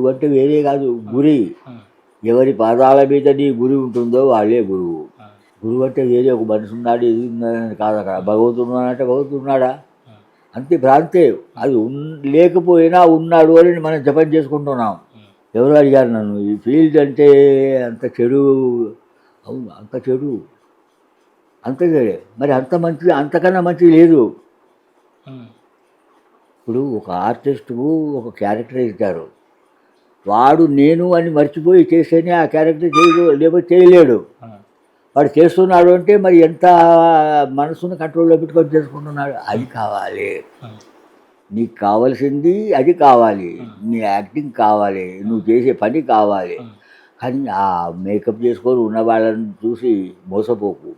గురువు అంటే వేరే కాదు, గురి. ఎవరి పాదాల మీద నీ గురి ఉంటుందో వాళ్ళే గురువు. గురువు అంటే వేరే ఒక మనిషి ఉన్నాడు, ఇది ఉందని కాదు. అక్కడ భగవంతుడు ఉన్నాడంటే భగవంతుడు ఉన్నాడా, అంతే భ్రాంతే. అది లేకపోయినా ఉన్నాడు అని మనం జపం చేసుకుంటున్నాం. ఎవరు అడిగారు నన్ను, ఈ ఫీల్డ్ అంటే అంత చెడు. అవును, అంత చెడు, అంత చెడే. మరి అంత మంచిది, అంతకన్నా మంచిది లేదు. ఇప్పుడు ఒక ఆర్టిస్టుకు ఒక క్యారెక్టర్ ఇచ్చారు, వాడు నేను అని మర్చిపోయి చేస్తేనే ఆ క్యారెక్టర్ చేయడు, లేకపోతే చేయలేడు. వాడు చేస్తున్నాడు అంటే మరి ఎంత మనసును కంట్రోల్లో పెట్టుకొని చేసుకుంటున్నాడు. అది కావాలి, నీకు కావాల్సింది అది కావాలి, నీ యాక్టింగ్ కావాలి, నువ్వు చేసే పని కావాలి. కానీ ఆ మేకప్ చేసుకొని ఉన్న వాళ్ళని చూసి మోసపోకు.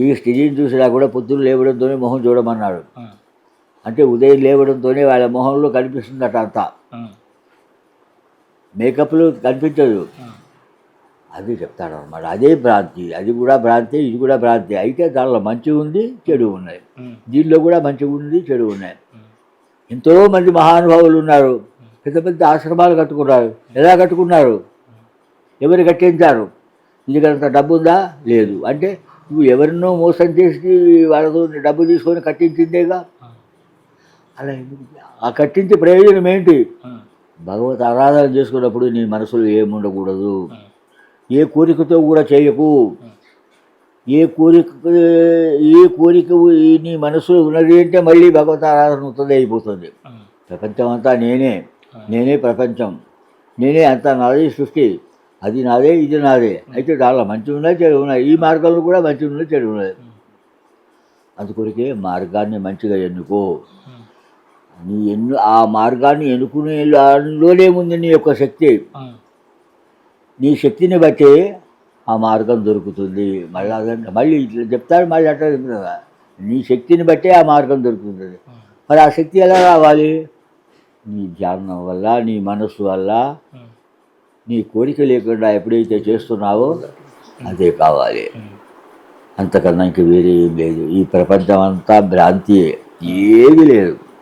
ఈ స్త్రీని చూసినా కూడా పొద్దున్న లేవడంతోనే మొహం చూడమన్నాడు. అంటే ఉదయం లేవడంతోనే వాళ్ళ మొహంలో కనిపిస్తుందట అంతా, మేకప్లో కనిపించదు. అది చెప్తాడు అనమాట. అదే భ్రాంతి, అది కూడా భ్రాంతి, ఇది కూడా భ్రాంతి. అయితే దానిలో మంచి ఉంది, చెడు ఉన్నాయి. దీనిలో కూడా మంచి ఉంది, చెడు ఉన్నాయి. ఎంతోమంది మహానుభావులు ఉన్నారు, పెద్ద పెద్ద ఆశ్రమాలు కట్టుకున్నారు. ఎలా కట్టుకున్నారు, ఎవరు కట్టించారు? నీకంత డబ్బు ఉందా? లేదు. అంటే నువ్వు ఎవరినో మోసం చేసి వాళ్ళతో డబ్బు తీసుకొని కట్టించిందేగా. అలా ఆ కట్టించే ప్రయోజనం ఏంటి? భగవత్ ఆరాధన చేసుకున్నప్పుడు నీ మనసులో ఏముండకూడదు, ఏ కోరికతో కూడా చేయకు. ఏ కోరిక నీ మనసులో ఉన్నది అంటే మళ్ళీ భగవత్ ఆరాధన అవుతుంది, అయిపోతుంది. ప్రపంచం అంతా నేనే ప్రపంచం, నేనే అంతా, నాదే సృష్టి, అది నాదే, ఇది నాదే. అయితే దానిలో మంచి ఉన్నాయి, చెడు ఉన్నాయి. ఈ మార్గంలో కూడా మంచి ఉన్నాయి, చెడు ఉన్నాయి. అందుకొరికే మార్గాన్ని మంచిగా ఎన్నుకో. ఆ మార్గాన్ని ఎన్నుకునే దానిలోనే ఉంది నీ యొక్క శక్తి. నీ శక్తిని బట్టి ఆ మార్గం దొరుకుతుంది. మళ్ళీ ఇట్లా చెప్తాడు, మళ్ళీ అట్లా చెప్తాడు. నీ శక్తిని బట్టే ఆ మార్గం దొరుకుతుంది. మరి ఆ శక్తి ఎలా రావాలి? నీ ధ్యానం వల్ల, నీ మనస్సు వల్ల. నీ కోరిక లేకుండా ఎప్పుడైతే చేస్తున్నావో అదే కావాలి. అంతకన్నా ఇంక వేరే ఏం లేదు. ఈ ప్రపంచం అంతా భ్రాంతియే, ఏమీ లేదు.